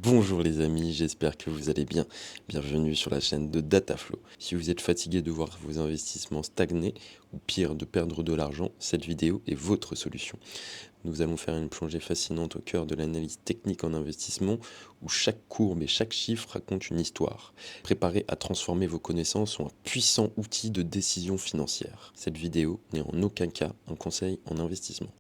Bonjour les amis, j'espère que vous allez bien. Bienvenue sur la chaîne de Dataflow. Si vous êtes fatigué de voir vos investissements stagner, ou pire de perdre de l'argent, cette vidéo est votre solution. Nous allons faire une plongée fascinante au cœur de l'analyse technique en investissement, où chaque courbe et chaque chiffre raconte une histoire. Préparez à transformer vos connaissances en un puissant outil de décision financière. Cette vidéo n'est en aucun cas un conseil en investissement.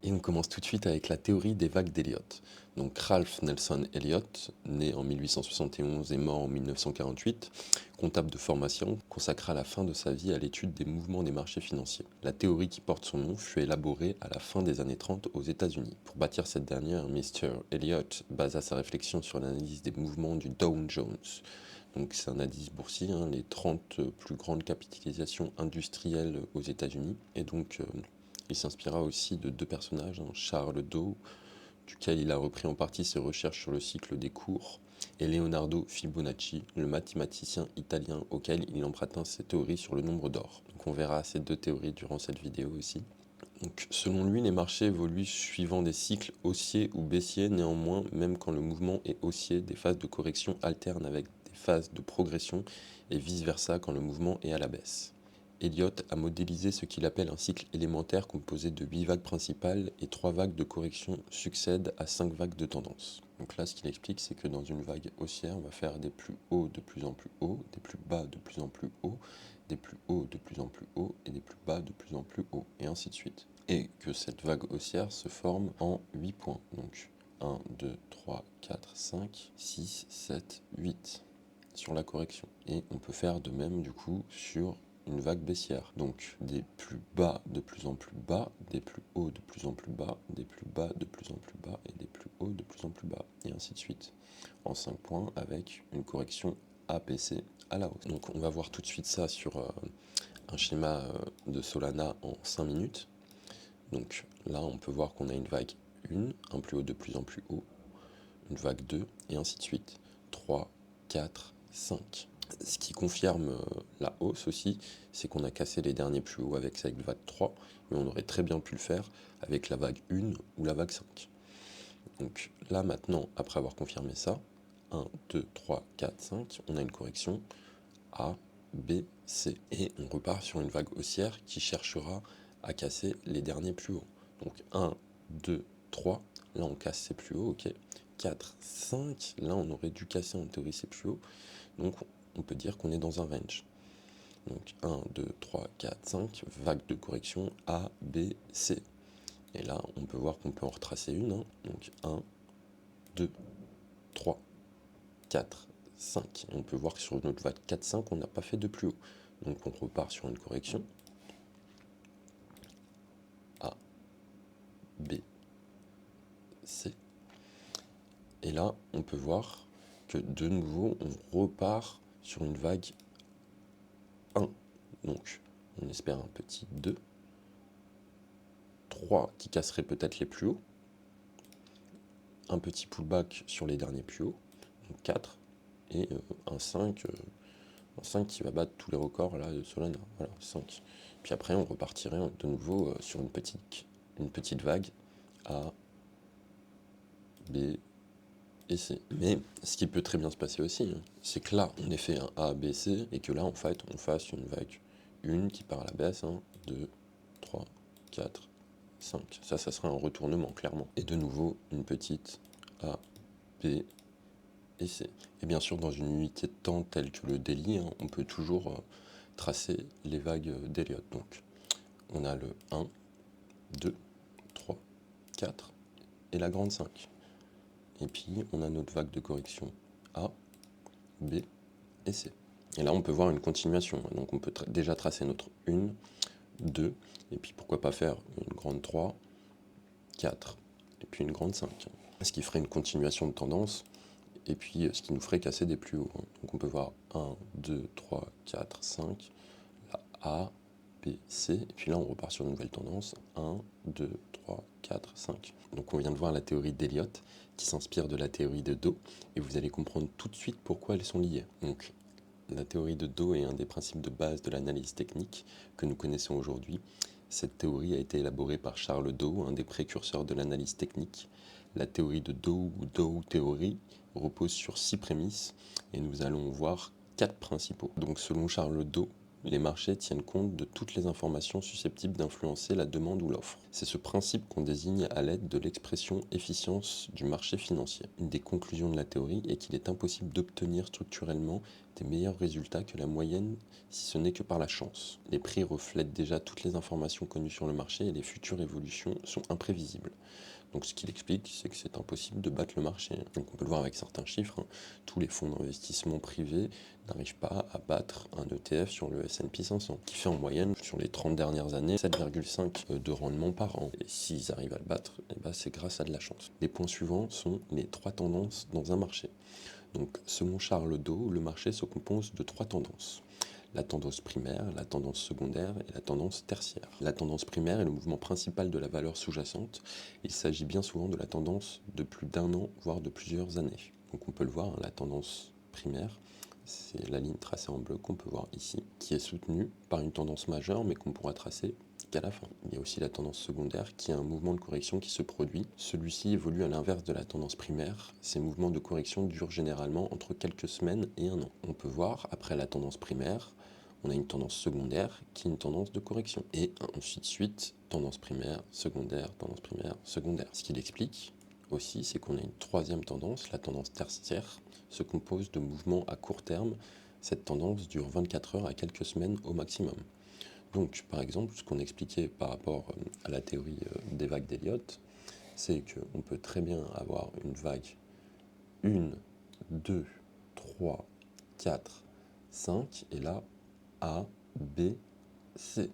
Et on commence tout de suite avec la théorie des vagues d'Elliott. Donc Ralph Nelson Elliott, né en 1871 et mort en 1948, comptable de formation, consacra la fin de sa vie à l'étude des mouvements des marchés financiers. La théorie qui porte son nom fut élaborée à la fin des années 30 aux États-Unis. Pour bâtir cette dernière, Mr. Elliott basa sa réflexion sur l'analyse des mouvements du Dow Jones. Donc c'est un indice boursier, les 30 plus grandes capitalisations industrielles aux États-Unis. Et donc il s'inspira aussi de deux personnages, Charles Dow, duquel il a repris en partie ses recherches sur le cycle des cours, et Leonardo Fibonacci, le mathématicien italien auquel il emprunta ses théories sur le nombre d'or. Donc on verra ces deux théories durant cette vidéo aussi. Donc, selon lui, les marchés évoluent suivant des cycles haussiers ou baissiers. Néanmoins, même quand le mouvement est haussier, des phases de correction alternent avec des phases de progression et vice-versa quand le mouvement est à la baisse. Elliott a modélisé ce qu'il appelle un cycle élémentaire composé de 8 vagues principales et 3 vagues de correction succèdent à 5 vagues de tendance. Donc là, ce qu'il explique, c'est que dans une vague haussière, on va faire des plus hauts de plus en plus hauts, des plus bas de plus en plus hauts, des plus hauts de plus en plus hauts et des plus bas de plus en plus hauts, et ainsi de suite. Et que cette vague haussière se forme en 8 points. Donc 1, 2, 3, 4, 5, 6, 7, 8 sur la correction. Et on peut faire de même du coup sur une vague baissière. Donc des plus bas de plus en plus bas, des plus hauts de plus en plus bas, des plus bas de plus en plus bas et des plus hauts de plus en plus bas, et ainsi de suite. En 5 points avec une correction APC à la hausse. Donc on va voir tout de suite ça sur un schéma de Solana en 5 minutes. Donc là on peut voir qu'on a une vague 1, un plus haut de plus en plus haut, une vague 2 et ainsi de suite. 3, 4, 5. Ce qui confirme la hausse aussi, c'est qu'on a cassé les derniers plus hauts avec cette vague 3, mais on aurait très bien pu le faire avec la vague 1 ou la vague 5. Donc là maintenant, après avoir confirmé ça, 1, 2, 3, 4, 5, on a une correction A, B, C. Et on repart sur une vague haussière qui cherchera à casser les derniers plus hauts. Donc 1, 2, 3, là on casse ces plus hauts, ok. 4, 5, là on aurait dû casser en théorie ces plus hauts. Donc on peut dire qu'on est dans un range. Donc 1, 2, 3, 4, 5, vague de correction A, B, C. Et là, on peut voir qu'on peut en retracer une. Donc 1, 2, 3, 4, 5. Et on peut voir que sur notre vague 4, 5, on n'a pas fait de plus haut. Donc on repart sur une correction. A, B, C. Et là, on peut voir que de nouveau, on repart sur une vague 1. Donc on espère un petit 2. 3 qui casserait peut-être les plus hauts. Un petit pullback sur les derniers plus hauts. Donc 4. Et un 5. Un 5 qui va battre tous les records là, de Solana. Voilà, 5. Puis après, on repartirait de nouveau sur une petite vague A, B et C. Mais ce qui peut très bien se passer aussi, c'est que là, on ait fait un A, B, C, et que là, en fait, on fasse une vague 1 qui part à la baisse, 2, 3, 4, 5. Ça serait un retournement, clairement. Et de nouveau, une petite A, B et C. Et bien sûr, dans une unité de temps telle que le daily, on peut toujours tracer les vagues d'Elliott. Donc, on a le 1, 2, 3, 4 et la grande 5. Et puis, on a notre vague de correction A, B et C. Et là, on peut voir une continuation. Donc, on peut déjà tracer notre 1, 2, et puis pourquoi pas faire une grande 3, 4, et puis une grande 5. Ce qui ferait une continuation de tendance, et puis ce qui nous ferait casser des plus hauts. Donc on peut voir 1, 2, 3, 4, 5, la A, B, C, et puis là on repart sur une nouvelle tendance, 1, 2, 3, 4, 5. Donc on vient de voir la théorie d'Elliott, qui s'inspire de la théorie de Dow, et vous allez comprendre tout de suite pourquoi elles sont liées. Donc La théorie de Doe est un des principes de base de l'analyse technique que nous connaissons aujourd'hui. Cette théorie a été élaborée par Charles Doe, un des précurseurs de l'analyse technique. La théorie de Doe ou Doe Theory repose sur 6 prémices et nous allons voir 4 principaux. Donc selon Charles Doe, les marchés tiennent compte de toutes les informations susceptibles d'influencer la demande ou l'offre. C'est ce principe qu'on désigne à l'aide de l'expression efficience du marché financier. Une des conclusions de la théorie est qu'il est impossible d'obtenir structurellement des meilleurs résultats que la moyenne si ce n'est que par la chance. Les prix reflètent déjà toutes les informations connues sur le marché et les futures évolutions sont imprévisibles. Donc ce qu'il explique, c'est que c'est impossible de battre le marché. Donc on peut le voir avec certains chiffres, hein. Tous les fonds d'investissement privés n'arrivent pas à battre un ETF sur le S&P 500, qui fait en moyenne, sur les 30 dernières années, 7,5 de rendement par an. Et s'ils arrivent à le battre, c'est grâce à de la chance. Les points suivants sont les 3 tendances dans un marché. Donc selon Charles Doe, le marché se compose de 3 tendances. La tendance primaire, la tendance secondaire et la tendance tertiaire. La tendance primaire est le mouvement principal de la valeur sous-jacente. Il s'agit bien souvent de la tendance de plus d'un an, voire de plusieurs années. Donc on peut le voir, hein, la tendance primaire, c'est la ligne tracée en bleu qu'on peut voir ici, qui est soutenue par une tendance majeure, mais qu'on pourra tracer qu'à la fin. Il y a aussi la tendance secondaire, qui est un mouvement de correction qui se produit. Celui-ci évolue à l'inverse de la tendance primaire. Ces mouvements de correction durent généralement entre quelques semaines et un an. On peut voir, après la tendance primaire, on a une tendance secondaire qui est une tendance de correction. Et ainsi de suite, tendance primaire, secondaire, tendance primaire, secondaire. Ce qu'il explique aussi, c'est qu'on a une troisième tendance, la tendance tertiaire, se compose de mouvements à court terme. Cette tendance dure 24 heures à quelques semaines au maximum. Donc, par exemple, ce qu'on expliquait par rapport à la théorie des vagues d'Elliott, c'est qu'on peut très bien avoir une vague 1, 2, 3, 4, 5, et là, A, B, C.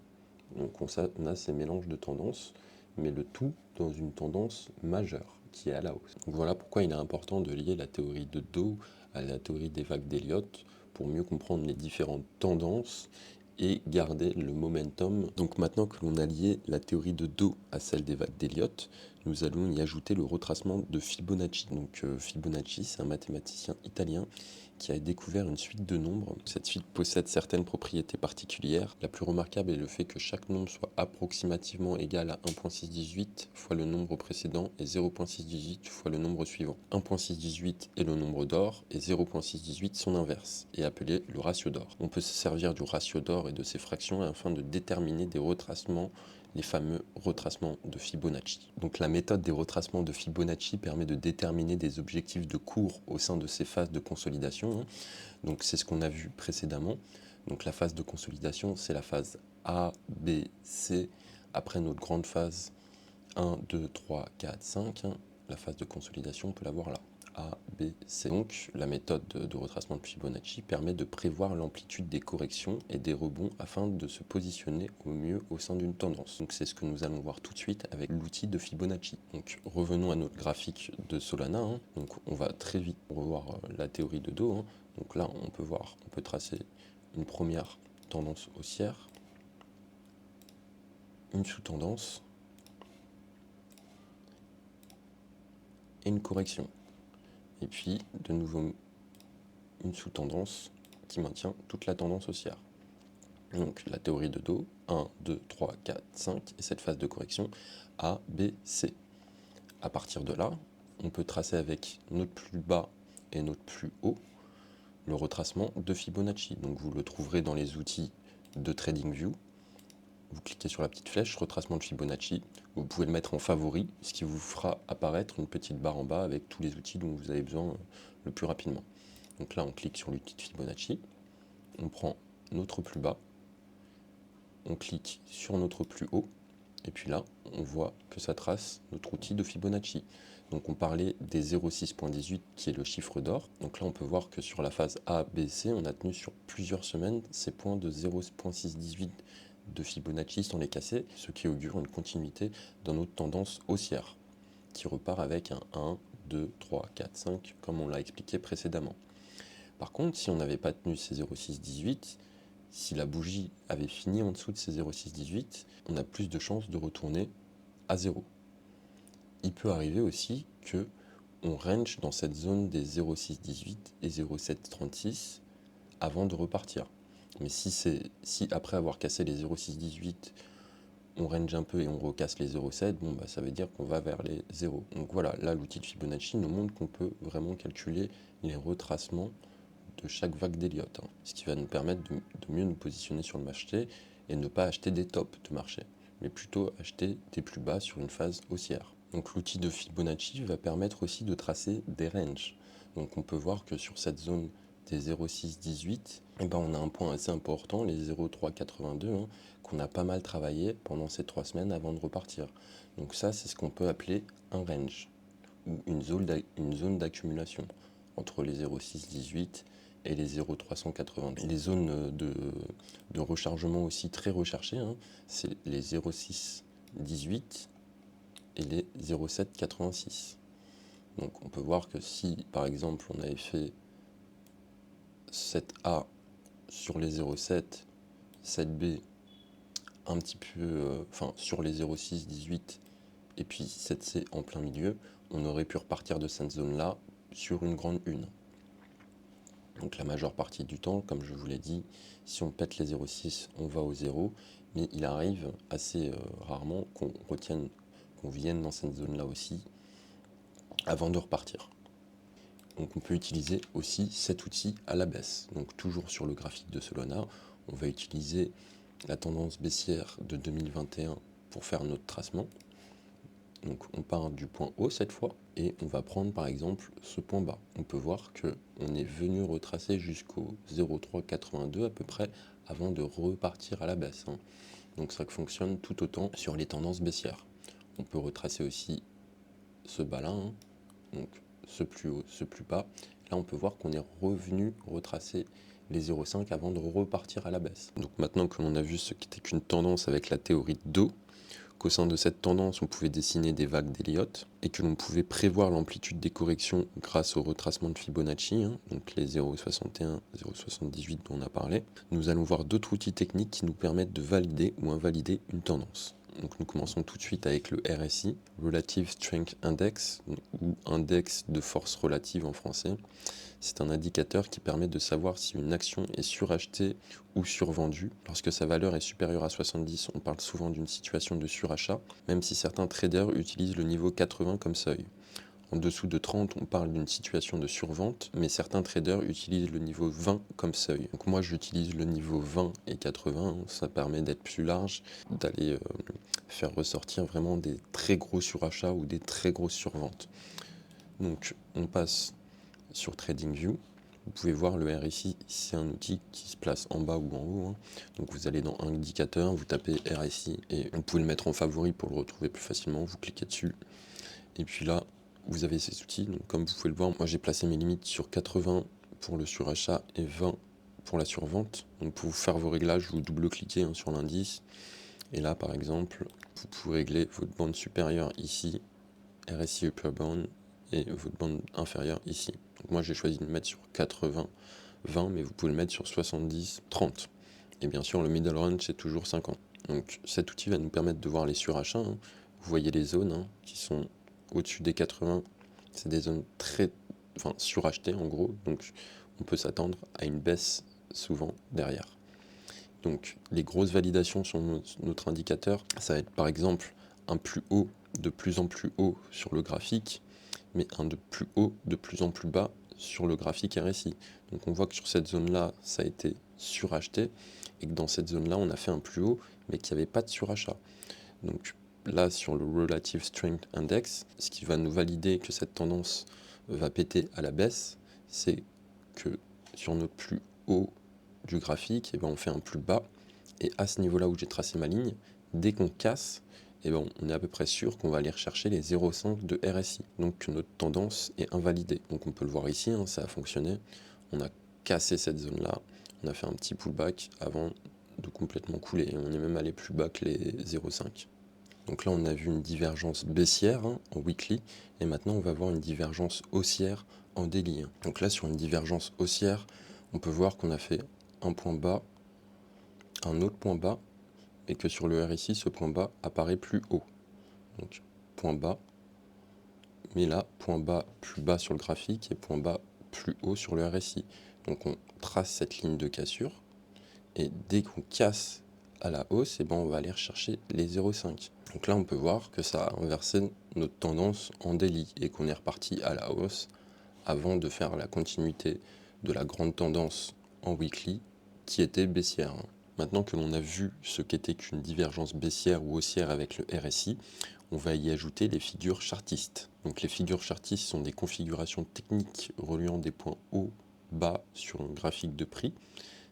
Donc on a ces mélanges de tendances, mais le tout dans une tendance majeure qui est à la hausse. Donc voilà pourquoi il est important de lier la théorie de Doe à la théorie des vagues d'Elliott pour mieux comprendre les différentes tendances et garder le momentum. Donc maintenant que l'on a lié la théorie de Doe à celle des vagues d'Elliott, nous allons y ajouter le retracement de Fibonacci. Donc Fibonacci, c'est un mathématicien italien qui a découvert une suite de nombres. Cette suite possède certaines propriétés particulières. La plus remarquable est le fait que chaque nombre soit approximativement égal à 1.618 fois le nombre précédent et 0.618 fois le nombre suivant. 1.618 est le nombre d'or et 0.618 son inverse, est appelé le ratio d'or. On peut se servir du ratio d'or et de ses fractions afin de déterminer des retracements, les fameux retracements de Fibonacci. Donc la méthode des retracements de Fibonacci permet de déterminer des objectifs de cours au sein de ces phases de consolidation. Donc c'est ce qu'on a vu précédemment. Donc la phase de consolidation, c'est la phase A, B, C. Après notre grande phase 1, 2, 3, 4, 5, la phase de consolidation, on peut la voir là. A, B, C. Donc, la méthode de retracement de Fibonacci permet de prévoir l'amplitude des corrections et des rebonds afin de se positionner au mieux au sein d'une tendance. Donc, c'est ce que nous allons voir tout de suite avec l'outil de Fibonacci. Donc, revenons à notre graphique de Solana. Donc, on va très vite revoir la théorie de Doe. Donc là, on peut voir, on peut tracer une première tendance haussière, une sous-tendance et une correction. Et puis, de nouveau, une sous-tendance qui maintient toute la tendance haussière. Donc, la théorie de Doe, 1, 2, 3, 4, 5, et cette phase de correction A, B, C. À partir de là, on peut tracer avec notre plus bas et notre plus haut le retracement de Fibonacci. Donc, vous le trouverez dans les outils de TradingView. Vous cliquez sur la petite flèche, retracement de Fibonacci. Vous pouvez le mettre en favori, ce qui vous fera apparaître une petite barre en bas avec tous les outils dont vous avez besoin le plus rapidement. Donc là, on clique sur l'outil de Fibonacci, on prend notre plus bas, on clique sur notre plus haut, et puis là, on voit que ça trace notre outil de Fibonacci. Donc on parlait des 0,6.18 qui est le chiffre d'or. Donc là, on peut voir que sur la phase A, B, C, on a tenu sur plusieurs semaines ces points de 0,618 de Fibonacci sans les casser, ce qui augure une continuité dans notre tendance haussière, qui repart avec un 1, 2, 3, 4, 5, comme on l'a expliqué précédemment. Par contre, si on n'avait pas tenu ces 0,618, si la bougie avait fini en dessous de ces 0,618, on a plus de chances de retourner à 0. Il peut arriver aussi que on range dans cette zone des 0,618 et 0,736 avant de repartir. Mais si après avoir cassé les 0,618, on range un peu et on recasse les 0,7, bon, bah, ça veut dire qu'on va vers les 0. Donc voilà, là l'outil de Fibonacci nous montre qu'on peut vraiment calculer les retracements de chaque vague d'Elliott, hein, ce qui va nous permettre de mieux nous positionner sur le marché et ne pas acheter des tops de marché, mais plutôt acheter des plus bas sur une phase haussière. Donc l'outil de Fibonacci va permettre aussi de tracer des ranges. Donc on peut voir que sur cette zone des 0,618, eh ben on a un point assez important, les 0,382, hein, qu'on a pas mal travaillé pendant ces 3 semaines avant de repartir. Donc ça, c'est ce qu'on peut appeler un range, ou une zone d'accumulation entre les 0,618 et les 0,382. Les zones de rechargement aussi très recherchées, hein, c'est les 0,618 et les 0,786. Donc on peut voir que si par exemple on avait fait 7A sur les 0,7, 7B un petit peu, sur les 0,618 et puis 7C en plein milieu, on aurait pu repartir de cette zone-là sur une grande une. Donc la majeure partie du temps, comme je vous l'ai dit, si on pète les 0,6, on va au 0, mais il arrive assez rarement qu'on vienne dans cette zone-là aussi avant de repartir. Donc on peut utiliser aussi cet outil à la baisse. Donc toujours sur le graphique de Solana, on va utiliser la tendance baissière de 2021 pour faire notre tracement. Donc on part du point haut cette fois et on va prendre par exemple ce point bas. On peut voir qu'on est venu retracer jusqu'au 0,382 à peu près avant de repartir à la baisse, hein. Donc ça fonctionne tout autant sur les tendances baissières. On peut retracer aussi ce bas là, hein, donc ce plus haut, ce plus bas. Là on peut voir qu'on est revenu retracer les 0,5 avant de repartir à la baisse. Donc maintenant que l'on a vu ce qui était qu'une tendance avec la théorie de dos, qu'au sein de cette tendance, on pouvait dessiner des vagues d'Elliott et que l'on pouvait prévoir l'amplitude des corrections grâce au retracement de Fibonacci, hein, donc les 0,61, 0,78 dont on a parlé. Nous allons voir d'autres outils techniques qui nous permettent de valider ou invalider une tendance. Donc nous commençons tout de suite avec le RSI, Relative Strength Index, ou index de force relative en français. C'est un indicateur qui permet de savoir si une action est surachetée ou survendue. Lorsque sa valeur est supérieure à 70, on parle souvent d'une situation de surachat, même si certains traders utilisent le niveau 80 comme seuil. En dessous de 30, on parle d'une situation de survente, mais certains traders utilisent le niveau 20 comme seuil. Donc moi, j'utilise le niveau 20 et 80, ça permet d'être plus large, d'aller faire ressortir vraiment des très gros surachats ou des très grosses surventes. Donc on passe sur TradingView. Vous pouvez voir le RSI, c'est un outil qui se place en bas ou en haut, hein. Donc vous allez dans indicateur, vous tapez RSI et vous pouvez le mettre en favori pour le retrouver plus facilement, vous cliquez dessus. Et puis là, vous avez ces outils. Donc comme vous pouvez le voir, moi j'ai placé mes limites sur 80 pour le surachat et 20 pour la survente. Donc pour vous faire vos réglages, vous double-cliquez, hein, sur l'indice. Et là par exemple, vous pouvez régler votre bande supérieure ici, RSI Upper Bound, et votre bande inférieure ici. Donc moi j'ai choisi de le mettre sur 80, 20, mais vous pouvez le mettre sur 70, 30. Et bien sûr le middle range c'est toujours 50. Donc cet outil va nous permettre de voir les surachats, hein. Vous voyez les zones, hein, qui sont au-dessus des 80, c'est des zones surachetées en gros, donc on peut s'attendre à une baisse souvent derrière. Donc les grosses validations sur notre indicateur, ça va être par exemple un plus haut, de plus en plus haut sur le graphique, mais un de plus haut, de plus en plus bas sur le graphique RSI. Donc on voit que sur cette zone-là, ça a été suracheté, et que dans cette zone-là, on a fait un plus haut, mais qu'il n'y avait pas de surachat. Donc là, sur le Relative Strength Index, ce qui va nous valider que cette tendance va péter à la baisse, c'est que sur notre plus haut du graphique, on fait un plus bas, et à ce niveau-là où j'ai tracé ma ligne, dès qu'on casse, on est à peu près sûr qu'on va aller rechercher les 0,5 de RSI. Donc notre tendance est invalidée. Donc on peut le voir ici, hein, ça a fonctionné. On a cassé cette zone-là, on a fait un petit pullback avant de complètement couler. Et on est même allé plus bas que les 0,5. Donc là on a vu une divergence baissière, hein, en weekly, et maintenant on va voir une divergence haussière en daily, hein. Donc là sur une divergence haussière, on peut voir qu'on a fait un point bas, un autre point bas, et que sur le RSI, ce point bas apparaît plus haut. Donc point bas, mais là, point bas plus bas sur le graphique et point bas plus haut sur le RSI. Donc on trace cette ligne de cassure, et dès qu'on casse à la hausse, et ben on va aller rechercher les 0,5. Donc là on peut voir que ça a inversé notre tendance en daily, et qu'on est reparti à la hausse avant de faire la continuité de la grande tendance en weekly qui était baissière. Maintenant que l'on a vu ce qu'était qu'une divergence baissière ou haussière avec le RSI, on va y ajouter les figures chartistes. Donc les figures chartistes sont des configurations techniques reliant des points hauts, bas sur un graphique de prix.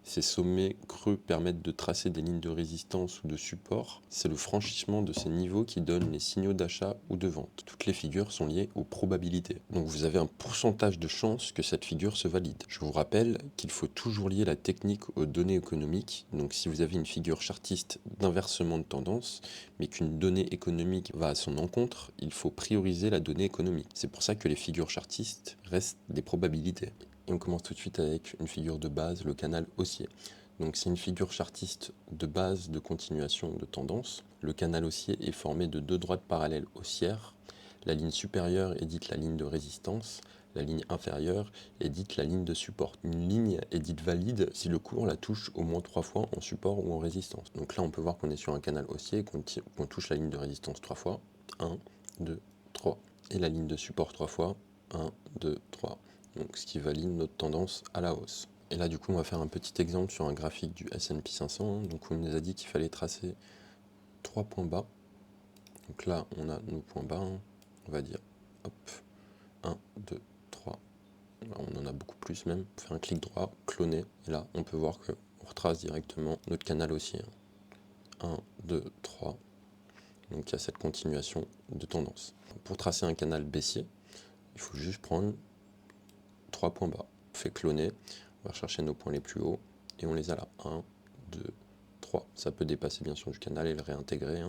Ces sommets creux permettent de tracer des lignes de résistance ou de support. C'est le franchissement de ces niveaux qui donne les signaux d'achat ou de vente. Toutes les figures sont liées aux probabilités. Donc vous avez un pourcentage de chance que cette figure se valide. Je vous rappelle qu'il faut toujours lier la technique aux données économiques. Donc si vous avez une figure chartiste d'inversement de tendance, mais qu'une donnée économique va à son encontre, il faut prioriser la donnée économique. C'est pour ça que les figures chartistes restent des probabilités. Et on commence tout de suite avec une figure de base, le canal haussier. Donc c'est une figure chartiste de base de continuation de tendance. Le canal haussier est formé de deux droites parallèles haussières. La ligne supérieure est dite la ligne de résistance, la ligne inférieure est dite la ligne de support. Une ligne est dite valide si le cours la touche au moins 3 fois en support ou en résistance. Donc là on peut voir qu'on est sur un canal haussier et qu'on touche la ligne de résistance 3 fois. 1, 2, 3. Et la ligne de support 3 fois. 1, 2, 3. Donc ce qui valide notre tendance à la hausse. Et là du coup on va faire un petit exemple sur un graphique du S&P 500. Donc on nous a dit qu'il fallait tracer 3 points bas. Donc là on a nos points bas, on va dire hop, 1, 2, 3. Là, on en a beaucoup plus même. On fait un clic droit, cloner, et là on peut voir qu'on retrace directement notre canal haussier. 1, 2, 3. Donc il y a cette continuation de tendance. Pour tracer un canal baissier, il faut juste prendre 3 points bas. On fait cloner, on va chercher nos points les plus hauts et on les a là. 1, 2, 3. Ça peut dépasser bien sûr du canal et le réintégrer,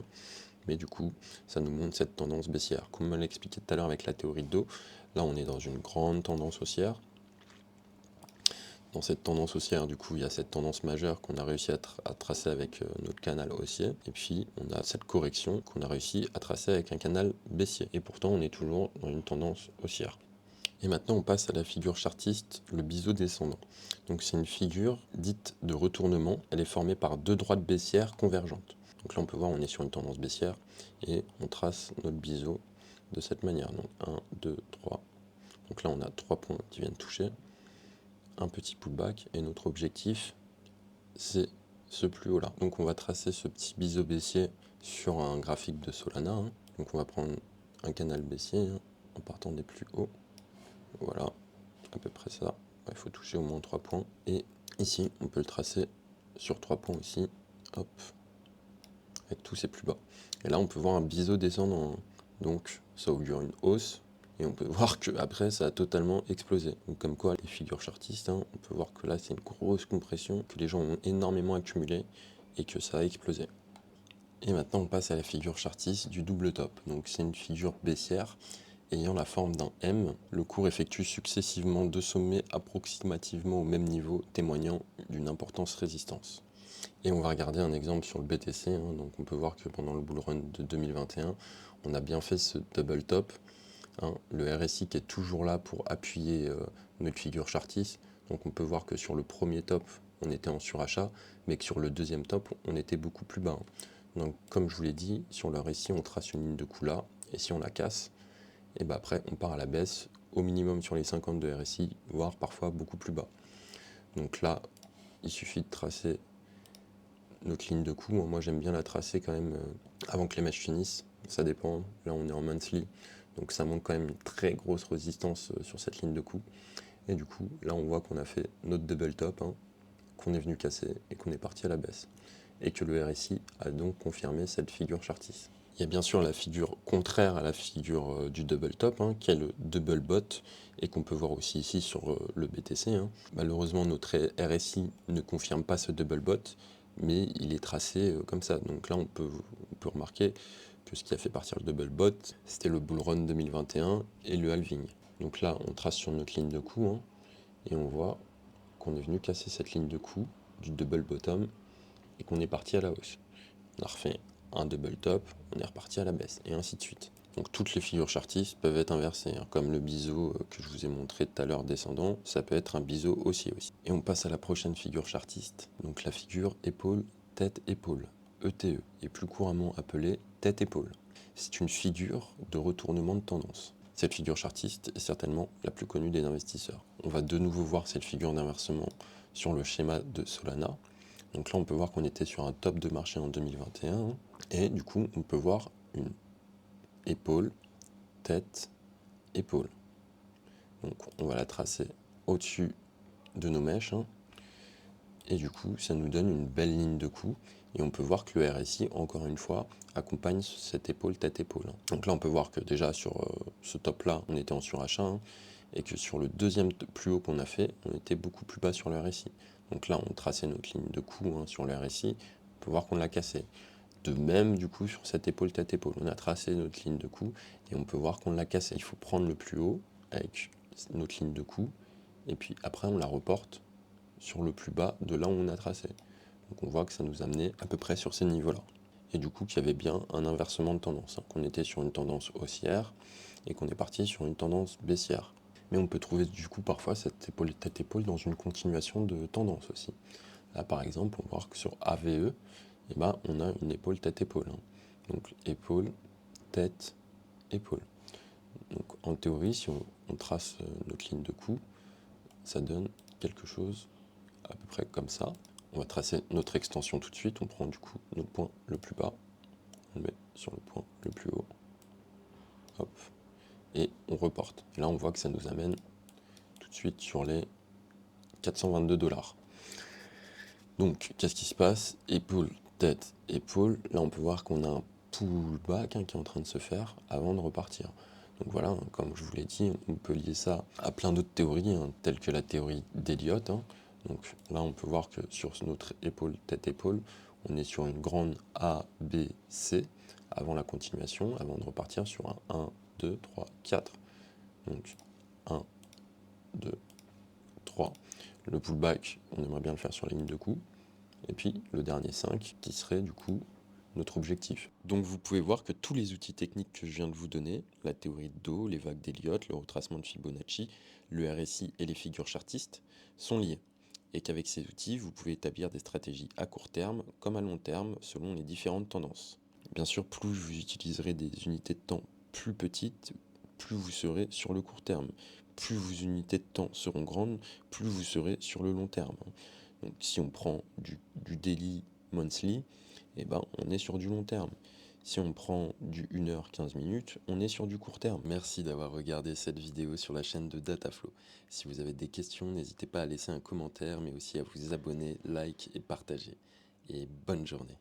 mais du coup ça nous montre cette tendance baissière. Comme on l'a expliqué tout à l'heure avec la théorie de dos, là on est dans une grande tendance haussière. Dans cette tendance haussière, du coup, il y a cette tendance majeure qu'on a réussi à tracer avec notre canal haussier. Et puis, on a cette correction qu'on a réussi à tracer avec un canal baissier. Et pourtant, on est toujours dans une tendance haussière. Et maintenant, on passe à la figure chartiste, le biseau descendant. Donc, c'est une figure dite de retournement. Elle est formée par deux droites baissières convergentes. Donc là, on peut voir, on est sur une tendance baissière et on trace notre biseau de cette manière. Donc, 1, 2, 3. Donc là, on a 3 points qui viennent toucher. Un petit pullback et notre objectif c'est ce plus haut là. Donc on va tracer ce petit biseau baissier sur un graphique de Solana. Donc on va prendre un canal baissier en partant des plus hauts. Voilà, à peu près ça. Il faut toucher au moins 3 points. Et ici on peut le tracer sur 3 points aussi. Hop, avec tous ces plus bas. Et là on peut voir un biseau descendant. Donc ça augure une hausse. Et on peut voir qu'après, ça a totalement explosé. Donc comme quoi, les figures chartistes, on peut voir que là, c'est une grosse compression, que les gens ont énormément accumulé et que ça a explosé. Et maintenant, on passe à la figure chartiste du double top. Donc c'est une figure baissière ayant la forme d'un M. Le cours effectue successivement deux sommets approximativement au même niveau, témoignant d'une importante résistance. Et on va regarder un exemple sur le BTC. Donc on peut voir que pendant le bull run de 2021, on a bien fait ce double top. Le RSI qui est toujours là pour appuyer notre figure chartiste. Donc on peut voir que sur le premier top, on était en surachat, mais que sur le deuxième top, on était beaucoup plus bas. Donc comme je vous l'ai dit, sur le RSI, on trace une ligne de coup là, et si on la casse, et ben après on part à la baisse, au minimum sur les 50 de RSI, voire parfois beaucoup plus bas. Donc là, il suffit de tracer notre ligne de coup. Moi j'aime bien la tracer quand même avant que les matchs finissent, ça dépend. Là on est en monthly. Donc ça montre quand même une très grosse résistance sur cette ligne de coup. Et du coup, là on voit qu'on a fait notre double top, qu'on est venu casser et qu'on est parti à la baisse. Et que le RSI a donc confirmé cette figure chartiste. Il y a bien sûr la figure contraire à la figure du double top, qui est le double bot, et qu'on peut voir aussi ici sur le BTC. Malheureusement, notre RSI ne confirme pas ce double bot, mais il est tracé comme ça. Donc là, on peut remarquer que ce qui a fait partir le double bot, c'était le bull run 2021 et le halving. Donc là, on trace sur notre ligne de coup, et on voit qu'on est venu casser cette ligne de coup du double bottom et qu'on est parti à la hausse. On a refait un double top, on est reparti à la baisse, et ainsi de suite. Donc toutes les figures chartistes peuvent être inversées, hein, comme le biseau que je vous ai montré tout à l'heure descendant, ça peut être un biseau haussier aussi. Et on passe à la prochaine figure chartiste, donc la figure épaule, tête, épaule, ETE, et plus couramment appelée tête-épaule. C'est une figure de retournement de tendance. Cette figure chartiste est certainement la plus connue des investisseurs. On va de nouveau voir cette figure d'inversement sur le schéma de Solana. Donc là, on peut voir qu'on était sur un top de marché en 2021. Et du coup, on peut voir une épaule, tête, épaule. Donc on va la tracer au-dessus de nos mèches. Et du coup, ça nous donne une belle ligne de coup. Et on peut voir que le RSI, encore une fois, accompagne cette épaule, tête-épaule. Donc là, on peut voir que déjà sur ce top-là, on était en surachat, et que sur le deuxième plus haut qu'on a fait, on était beaucoup plus bas sur le RSI. Donc là, on traçait notre ligne de coup sur le RSI, on peut voir qu'on l'a cassé. De même, du coup, sur cette épaule, tête-épaule, on a tracé notre ligne de coup, et on peut voir qu'on l'a cassé. Il faut prendre le plus haut avec notre ligne de coup, et puis après, on la reporte sur le plus bas de là où on a tracé. Donc on voit que ça nous amenait à peu près sur ces niveaux-là. Et du coup qu'il y avait bien un inversement de tendance, qu'on était sur une tendance haussière et qu'on est parti sur une tendance baissière. Mais on peut trouver du coup parfois cette épaule tête-épaule dans une continuation de tendance aussi. Là par exemple, on voit que sur AVE, on a une épaule tête-épaule. Donc épaule, tête, épaule. Donc en théorie, si on trace notre ligne de coup, ça donne quelque chose à peu près comme ça. On va tracer notre extension tout de suite. On prend du coup notre point le plus bas, on le met sur le point le plus haut, hop, et on reporte. Et là, on voit que ça nous amène tout de suite sur les 422 $. Donc, qu'est-ce qui se passe? Épaule, tête, épaule. Là, on peut voir qu'on a un pullback qui est en train de se faire avant de repartir. Donc voilà, comme je vous l'ai dit, on peut lier ça à plein d'autres théories, telles que la théorie d'Elliott. Donc là, on peut voir que sur notre épaule, tête-épaule, on est sur une grande A, B, C avant la continuation, avant de repartir sur un 1, 2, 3, 4. Donc 1, 2, 3. Le pullback, on aimerait bien le faire sur la ligne de coup. Et puis le dernier 5 qui serait du coup notre objectif. Donc vous pouvez voir que tous les outils techniques que je viens de vous donner, la théorie de Dow, les vagues d'Elliott, le retracement de Fibonacci, le RSI et les figures chartistes sont liés. Et qu'avec ces outils, vous pouvez établir des stratégies à court terme comme à long terme selon les différentes tendances. Bien sûr, plus vous utiliserez des unités de temps plus petites, plus vous serez sur le court terme. Plus vos unités de temps seront grandes, plus vous serez sur le long terme. Donc si on prend du daily monthly, on est sur du long terme. Si on prend du 1h 15 minutes, on est sur du court terme. Merci d'avoir regardé cette vidéo sur la chaîne de Dataflow. Si vous avez des questions, n'hésitez pas à laisser un commentaire, mais aussi à vous abonner, like et partager. Et bonne journée.